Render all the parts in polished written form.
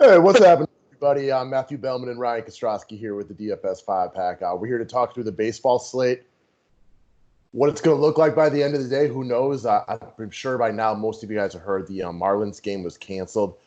Hey, what's happening, everybody? I'm Matthew Bellman and Ryan Kostrowski here with the DFS 5-pack. We're here to talk through the baseball slate. What it's going to look like by the end of the day, who knows? I'm sure by now most of you guys have heard the Marlins game was canceled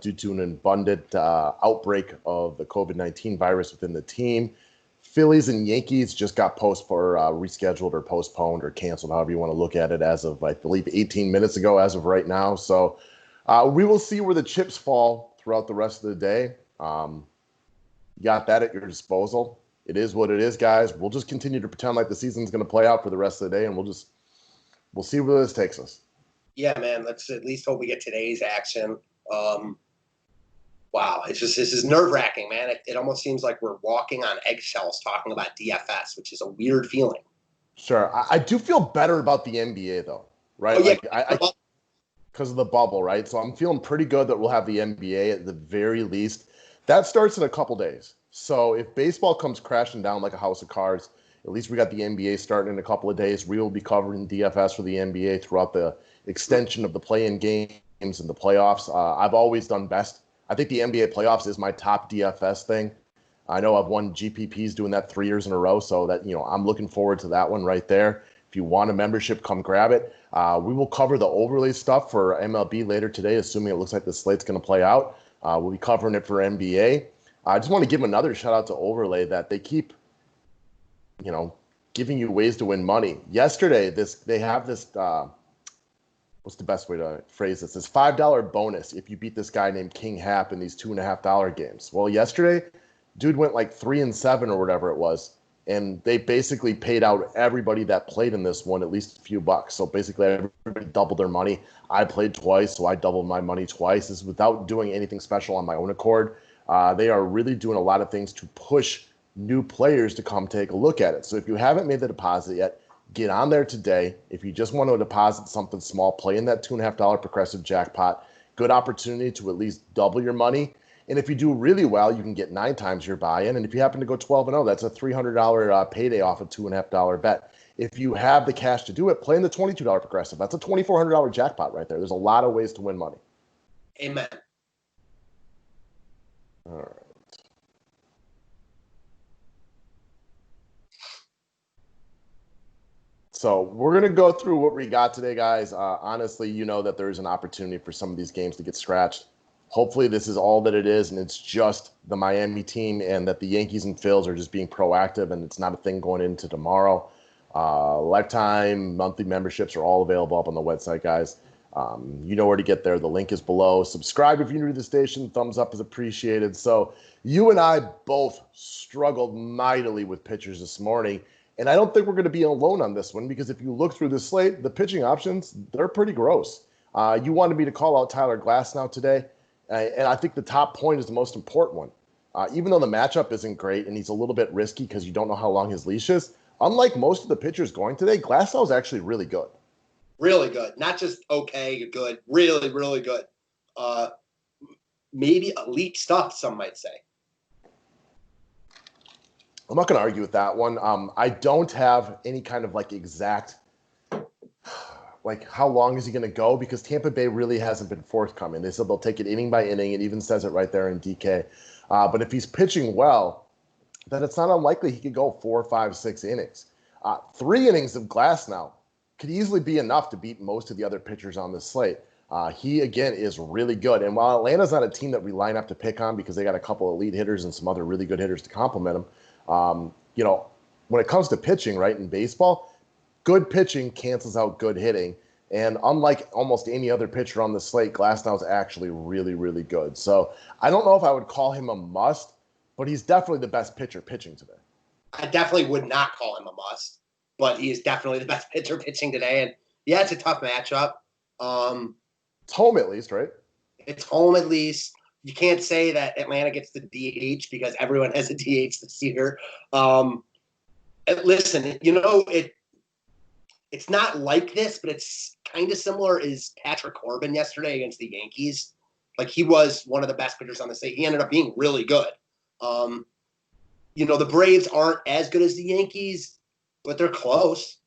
due to an abundant outbreak of the COVID-19 virus within the team. Phillies and Yankees just got rescheduled or postponed or canceled, however you want to look at it, as of, I believe, 18 minutes ago as of right now. So we will see where the chips fall throughout the rest of the day. You got that at your disposal. It is what it is, guys. We'll just continue to pretend like the season's going to play out for the rest of the day, and we'll see where this takes us. Yeah, man. Let's at least hope we get today's action. Wow, this is nerve-wracking, man. It almost seems like we're walking on eggshells talking about DFS, which is a weird feeling. Sure. I do feel better about the NBA, though, right? Oh, yeah. Because of the bubble, right? So I'm feeling pretty good that we'll have the NBA at the very least. That starts in a couple days. So if baseball comes crashing down like a house of cards, at least we got the NBA starting in a couple of days. We will be covering DFS for the NBA throughout the extension of the play-in games and the playoffs. I've always done best. I think the NBA playoffs is my top DFS thing. I know I've won GPPs doing that 3 years in a row, so that I'm looking forward to that one right there. If you want a membership, come grab it. We will cover the overlay stuff for MLB later today, assuming it looks like the slate's going to play out. We'll be covering it for NBA. I just want to give another shout out to Overlay that they keep, giving you ways to win money. Yesterday, they have this, what's the best way to phrase this? This $5 bonus if you beat this guy named King Hap in these $2.50 games. Well, yesterday, dude went like 3-7 or whatever it was. And they basically paid out everybody that played in this one at least a few bucks. So basically everybody doubled their money. I played twice, so I doubled my money twice. This is without doing anything special on my own accord. They are really doing a lot of things to push new players to come take a look at it. So if you haven't made the deposit yet, get on there today. If you just want to deposit something small, play in that $2.50 progressive jackpot. Good opportunity to at least double your money. And if you do really well, you can get 9 times your buy-in. And if you happen to go 12-0, that's a $300 payday off a $2.50 bet. If you have the cash to do it, play in the $22 progressive. That's a $2,400 jackpot right there. There's a lot of ways to win money. Amen. All right. So we're going to go through what we got today, guys. Honestly, you know that there is an opportunity for some of these games to get scratched. Hopefully this is all that it is, and it's just the Miami team, and that the Yankees and Phils are just being proactive, and it's not a thing going into tomorrow. Lifetime monthly memberships are all available up on the website, guys. You know where to get there. The link is below. Subscribe if you're new to the station. Thumbs up is appreciated. So you and I both struggled mightily with pitchers this morning, and I don't think we're going to be alone on this one, because if you look through the slate, the pitching options, they're pretty gross. You wanted me to call out Tyler Glasnow today. And I think the top point is the most important one. Even though the matchup isn't great and he's a little bit risky because you don't know how long his leash is, unlike most of the pitchers going today, Glasnow is actually really good. Really good. Not just okay, good. Really, really good. Maybe elite stuff, some might say. I'm not going to argue with that one. I don't have any kind of exact how long is he going to go? Because Tampa Bay really hasn't been forthcoming. They said they'll take it inning by inning. It even says it right there in DK. But if he's pitching well, then it's not unlikely he could go 4, 5, 6 innings. 3 innings of Glasnow could easily be enough to beat most of the other pitchers on the slate. He, again, is really good. And while Atlanta's not a team that we line up to pick on because they got a couple elite hitters and some other really good hitters to complement them, when it comes to pitching, right, in baseball, good pitching cancels out good hitting. And unlike almost any other pitcher on the slate, Glasnow is actually really, really good. So I don't know if I would call him a must, but he's definitely the best pitcher pitching today. I definitely would not call him a must, but he is definitely the best pitcher pitching today. And yeah, it's a tough matchup. It's home at least, right? It's home at least. You can't say that Atlanta gets the DH because everyone has a DH this year. Listen, it's not like this, but it's kind of similar as Patrick Corbin yesterday against the Yankees. He was one of the best pitchers on the slate. He ended up being really good. The Braves aren't as good as the Yankees, but they're close.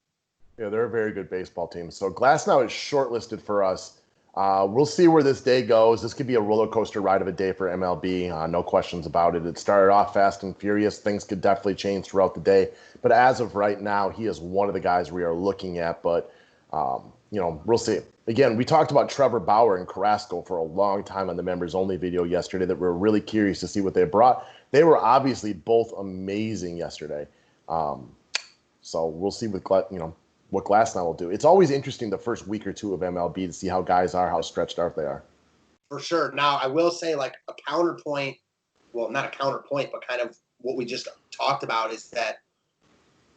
Yeah, they're a very good baseball team. So Glasnow is shortlisted for us We'll see where this day goes. This could be a roller coaster ride of a day for MLB. No questions about it. It started off fast and furious. Things could definitely change throughout the day. But as of right now, he is one of the guys we are looking at. But, we'll see. Again, we talked about Trevor Bauer and Carrasco for a long time on the members only video yesterday that we're really curious to see what they brought. They were obviously both amazing yesterday. So we'll see what Glassnow will do. It's always interesting the first week or two of MLB to see how guys are, how stretched out they are. For sure. Now, I will say like a counterpoint, well, not a counterpoint, but kind of what we just talked about is that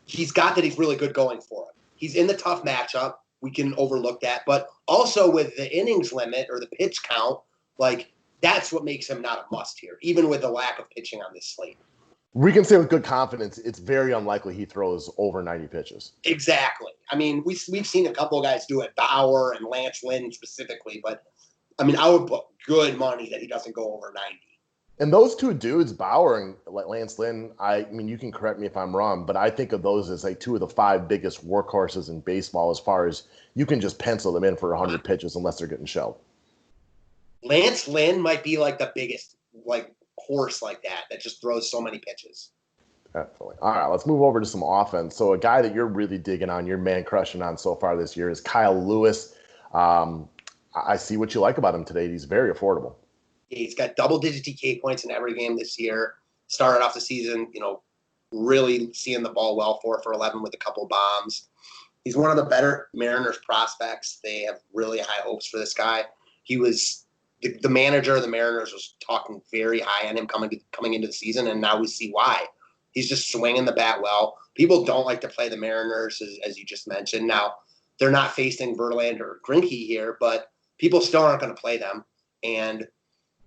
he's really good going for him. He's in the tough matchup. We can overlook that. But also with the innings limit or the pitch count, like that's what makes him not a must here, even with the lack of pitching on this slate. We can say with good confidence, it's very unlikely he throws over 90 pitches. Exactly. I mean, we've seen a couple of guys do it, Bauer and Lance Lynn specifically, but I mean, I would put good money that he doesn't go over 90. And those two dudes, Bauer and Lance Lynn, I mean, you can correct me if I'm wrong, but I think of those as like two of the 5 biggest workhorses in baseball as far as you can just pencil them in for 100 pitches unless they're getting shelled. Lance Lynn might be like the biggest like horse like that just throws so many pitches. Definitely. All right, let's move over to some offense. So a guy that you're really digging on, your man crushing on so far this year is Kyle Lewis. I see what you like about him today. He's very affordable. He's got double-digit DK points in every game this year. Started off the season, really seeing the ball well for 11 with a couple bombs. He's one of the better Mariners prospects. They have really high hopes for this guy. He was the manager of the Mariners was talking very high on him coming into the season, and now we see why. He's just swinging the bat well. People don't like to play the Mariners, as you just mentioned. Now, they're not facing Verlander or Greinke here, but people still aren't going to play them. And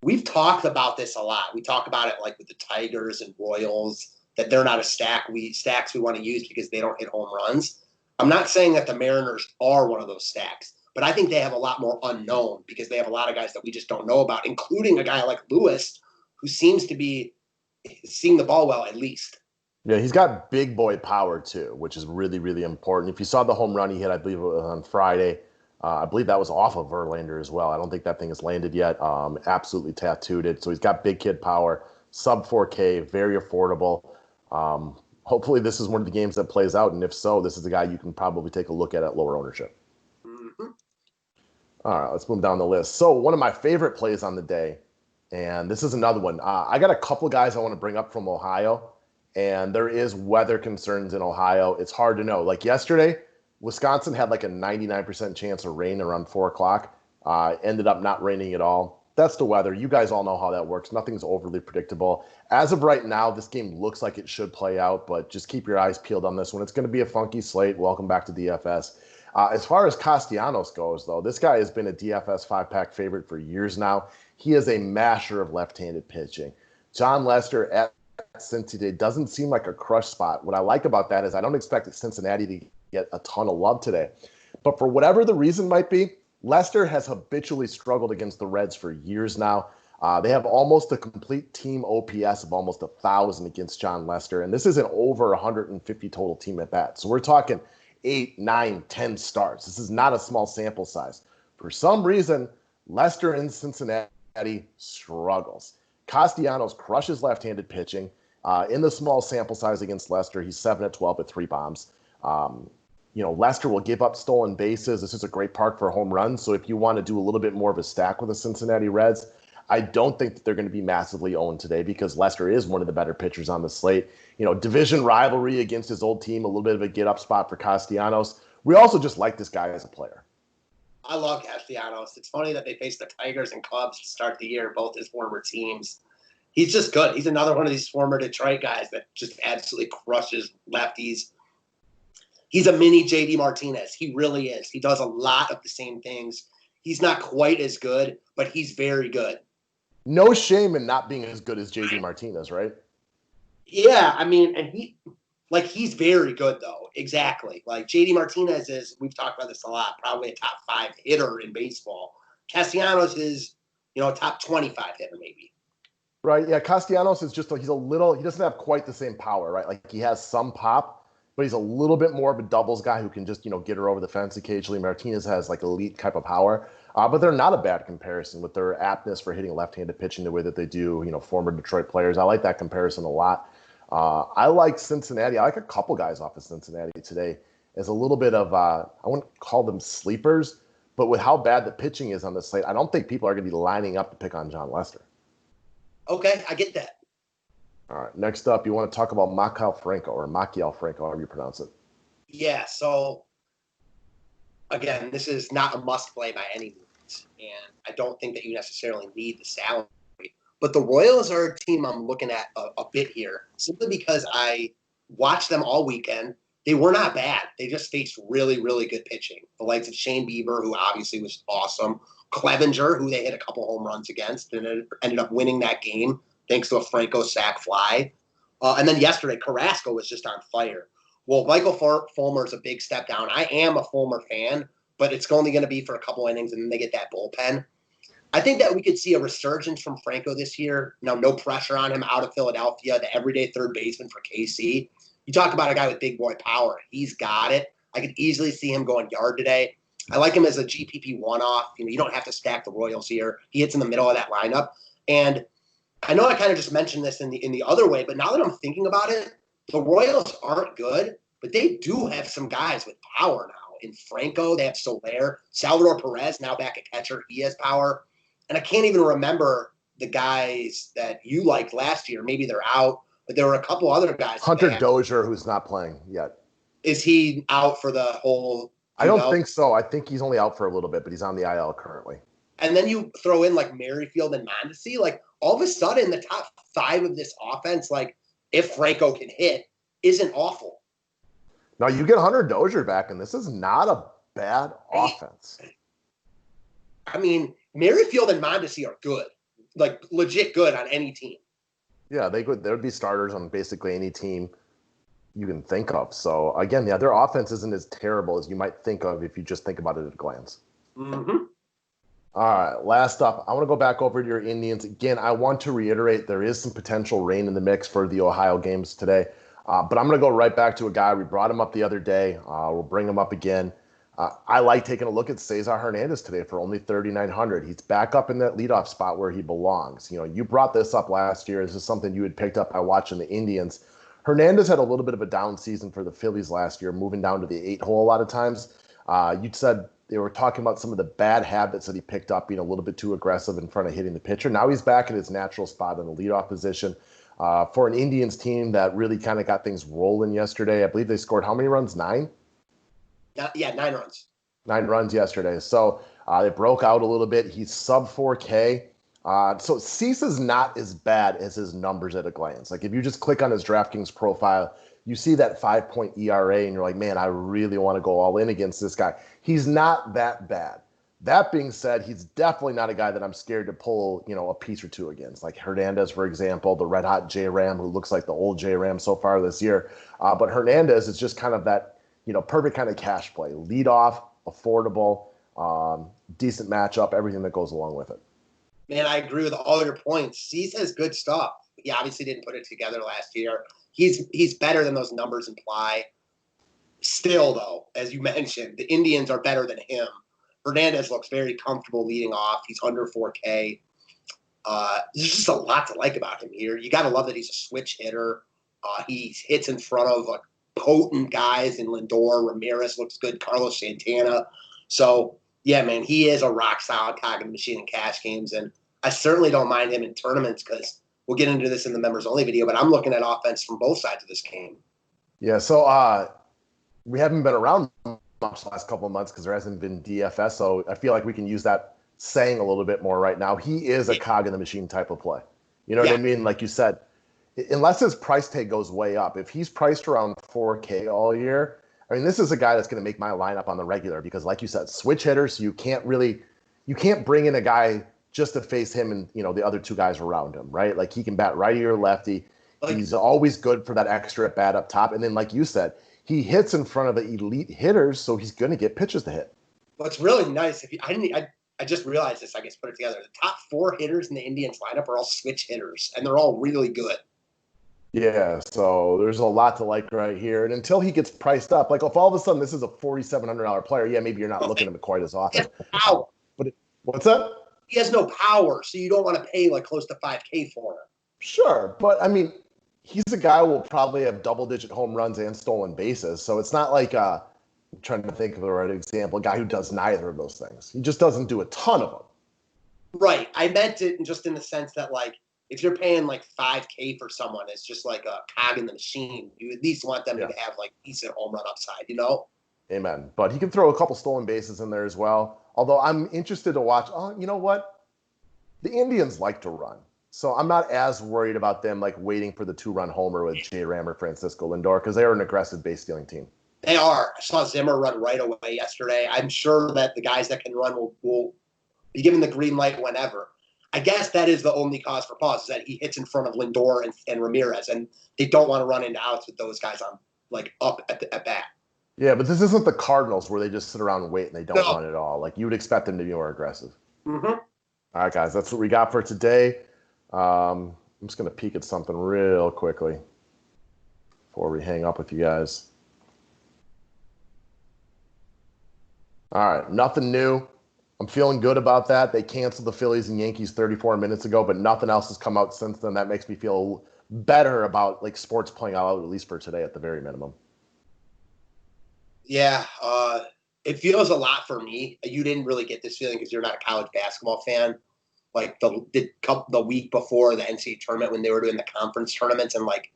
we've talked about this a lot. We talk about it like with the Tigers and Royals, that they're not stacks we want to use because they don't hit home runs. I'm not saying that the Mariners are one of those stacks, but I think they have a lot more unknown because they have a lot of guys that we just don't know about, including a guy like Lewis, who seems to be seeing the ball well at least. Yeah, he's got big boy power too, which is really, really important. If you saw the home run he hit, I believe it was on Friday, I believe that was off of Verlander as well. I don't think that thing has landed yet. Absolutely tattooed it. So he's got big kid power, sub 4K, very affordable. Hopefully this is one of the games that plays out. And if so, this is a guy you can probably take a look at lower ownership. Mm-hmm. All right, let's move down the list. So one of my favorite plays on the day, and this is another one. I got a couple of guys I want to bring up from Ohio, and there is weather concerns in Ohio. It's hard to know. Like yesterday, Wisconsin had like a 99% chance of rain around 4 o'clock. Ended up not raining at all. That's the weather. You guys all know how that works. Nothing's overly predictable. As of right now, this game looks like it should play out, but just keep your eyes peeled on this one. It's going to be a funky slate. Welcome back to DFS. As far as Castellanos goes, though, this guy has been a DFS 5-pack favorite for years now. He is a masher of left-handed pitching. John Lester at Cincinnati doesn't seem like a crush spot. What I like about that is I don't expect Cincinnati to get a ton of love today. But for whatever the reason might be, Lester has habitually struggled against the Reds for years now. They have almost a complete team OPS of almost 1,000 against John Lester, and this is an over 150 total team at bat. So we're talking 8, 9, 10 starts. This is not a small sample size. For some reason, Lester in Cincinnati struggles. Castellanos crushes left-handed pitching. In the small sample size against Lester, he's 7-12 with 3 bombs. Lester will give up stolen bases. This is a great park for home runs. So if you want to do a little bit more of a stack with the Cincinnati Reds, I don't think that they're going to be massively owned today because Lester is one of the better pitchers on the slate. Division rivalry against his old team, a little bit of a get-up spot for Castellanos. We also just like this guy as a player. I love Castellanos. It's funny that they faced the Tigers and Cubs to start the year, both his former teams. He's just good. He's another one of these former Detroit guys that just absolutely crushes lefties. He's a mini JD Martinez. He really is. He does a lot of the same things. He's not quite as good, but he's very good. No shame in not being as good as JD Martinez, right? Yeah, I mean, and he's very good though. Exactly. Like JD Martinez is, we've talked about this a lot, probably a top 5 hitter in baseball. Castellanos is, a top 25 hitter maybe. Right. Yeah. Castellanos is he doesn't have quite the same power, right? Like he has some pop, but he's a little bit more of a doubles guy who can just, get her over the fence occasionally. Martinez has like elite type of power. But they're not a bad comparison with their aptness for hitting left-handed pitching the way that they do, former Detroit players. I like that comparison a lot. I like Cincinnati. I like a couple guys off of Cincinnati today as a little bit of, I wouldn't call them sleepers, but with how bad the pitching is on the slate, I don't think people are going to be lining up to pick on John Lester. Okay, I get that. All right, next up, you want to talk about Maciel Franco, however you pronounce it. Yeah, so again, this is not a must-play by any means, and I don't think that you necessarily need the salary. But the Royals are a team I'm looking at a bit here, simply because I watched them all weekend. They were not bad. They just faced really, really good pitching. The likes of Shane Bieber, who obviously was awesome, Clevenger, who they hit a couple home runs against, and ended up winning that game thanks to a Franco sac fly. And then yesterday, Carrasco was just on fire. Well, Michael Fulmer's a big step down. I am a Fulmer fan, but it's only going to be for a couple innings, and then they get that bullpen. I think that we could see a resurgence from Franco this year. Now, no pressure on him out of Philadelphia, the everyday third baseman for KC. You talk about a guy with big boy power. He's got it. I could easily see him going yard today. I like him as a GPP one-off. You don't have to stack the Royals here. He hits in the middle of that lineup. And I know I kind of just mentioned this in the other way, but now that I'm thinking about it, the Royals aren't good, but they do have some guys with power now. In Franco, they have Soler. Salvador Perez, now back at catcher. He has power. And I can't even remember the guys that you liked last year. Maybe they're out, but there were a couple other guys. Hunter Dozier, who's not playing yet. Is he out for the whole? I don't think so. I think he's only out for a little bit, but he's on the IL currently. And then you throw in like Merrifield and Mondesi. Like all of a sudden, the top five of this offense, like if Franco can hit, isn't awful. Now you get Hunter Dozier back, and this is not a bad offense. I mean, Merrifield and Mondesi are good, like legit good on any team. Yeah, they would be starters on basically any team you can think of. So again, yeah, their offense isn't as terrible as you might think of if you just think about it at a glance. Mm-hmm. All right, last up, I want to go back over to your Indians. Again, I want to reiterate there is some potential rain in the mix for the Ohio games today. But I'm going to go right back to a guy. We brought him up the other day. We'll bring him up again. I like taking a look at Cesar Hernandez today for only $3,900. He's back up in that leadoff spot where he belongs. You brought this up last year. This is something you had picked up by watching the Indians. Hernandez had a little bit of a down season for the Phillies last year, moving down to the 8-hole a lot of times. You'd said they were talking about some of the bad habits that he picked up, being a little bit too aggressive in front of hitting the pitcher. Now he's back in his natural spot in the leadoff position. For an Indians team that really kind of got things rolling yesterday, I believe they scored how many runs? 9? Yeah, 9 runs. 9 runs yesterday. So they broke out a little bit. He's sub 4K. So Cease's not as bad as his numbers at a glance. Like if you just click on his DraftKings profile, you see that 5-point ERA and you're like, man, I really want to go all in against this guy. He's not that bad. That being said, he's definitely not a guy that I'm scared to pull, a piece or two against. Like Hernandez, for example, the red hot J-Ram, who looks like the old J-Ram so far this year. But Hernandez is just kind of that, perfect kind of cash play. Lead off, affordable, decent matchup, everything that goes along with it. Man, I agree with all your points. Cease has good stuff. He obviously didn't put it together last year. He's better than those numbers imply. Still, though, as you mentioned, the Indians are better than him. Hernandez looks very comfortable leading off. He's under 4K. There's just a lot to like about him here. You got to love that he's a switch hitter. He hits in front of potent guys in Lindor. Ramirez looks good. Carlos Santana. So, yeah, man, he is a rock-solid cognitive machine in cash games. And I certainly don't mind him in tournaments because we'll get into this in the members-only video, but I'm looking at offense from both sides of this game. Yeah, so we haven't been around much the last couple of months because there hasn't been DFS, so I feel like we can use that saying a little bit more right now. He is a cog in the machine type of play. You know what I mean? Like you said, unless his price tag goes way up, if he's priced around 4K all year, I mean, this is a guy that's going to make my lineup on the regular because, like you said, switch hitters, you can't bring in a guy just to face him and, the other two guys around him, right? Like he can bat righty or lefty. He's always good for that extra at bat up top. And then, like you said, he hits in front of the elite hitters, so he's going to get pitches to hit. What's really nice, I just realized this, I guess, put it together. The top 4 hitters in the Indians lineup are all switch hitters, and they're all really good. Yeah, so there's a lot to like right here. And until he gets priced up, like if all of a sudden this is a $4,700 player, yeah, maybe you're not looking at him quite as often. What's that? He has no power, so you don't want to pay like close to $5K for him. Sure, but I mean, he's a guy who will probably have double-digit home runs and stolen bases. So it's not like I'm trying to think of the right example, a guy who does neither of those things. He just doesn't do a ton of them. Right. I meant it just in the sense that, like, if you're paying like $5K for someone, it's just like a cog in the machine. You at least want them to have like decent home run upside, you know? Amen. But he can throw a couple stolen bases in there as well. Although I'm interested to watch. Oh, you know what? The Indians like to run. So I'm not as worried about them like waiting for the 2-run homer with J. Ram or Francisco Lindor because they are an aggressive base stealing team. They are. I saw Zimmer run right away yesterday. I'm sure that the guys that can run will be given the green light whenever. I guess that is the only cause for pause, is that he hits in front of Lindor and Ramirez, and they don't want to run into outs with those guys on like up at bat. Yeah, but this isn't the Cardinals where they just sit around and wait and they don't run at all. Like you would expect them to be more aggressive. Mm-hmm. All right, guys, that's what we got for today. I'm just going to peek at something real quickly before we hang up with you guys. All right, nothing new. I'm feeling good about that. They canceled the Phillies and Yankees 34 minutes ago, but nothing else has come out since then. That makes me feel better about like sports playing out, at least for today at the very minimum. Yeah, it feels a lot for me. You didn't really get this feeling because you're not a college basketball fan. Like the week before the NCAA tournament when they were doing the conference tournaments, and like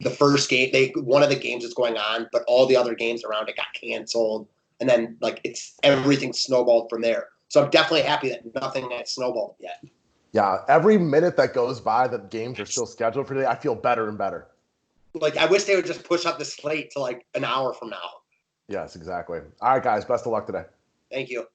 the first game, one of the games is going on, but all the other games around it got canceled. And then, like, everything snowballed from there. So I'm definitely happy that nothing has snowballed yet. Yeah, every minute that goes by that games are still scheduled for today, I feel better and better. Like, I wish they would just push up the slate to, like, an hour from now. Yes, exactly. All right, guys, best of luck today. Thank you.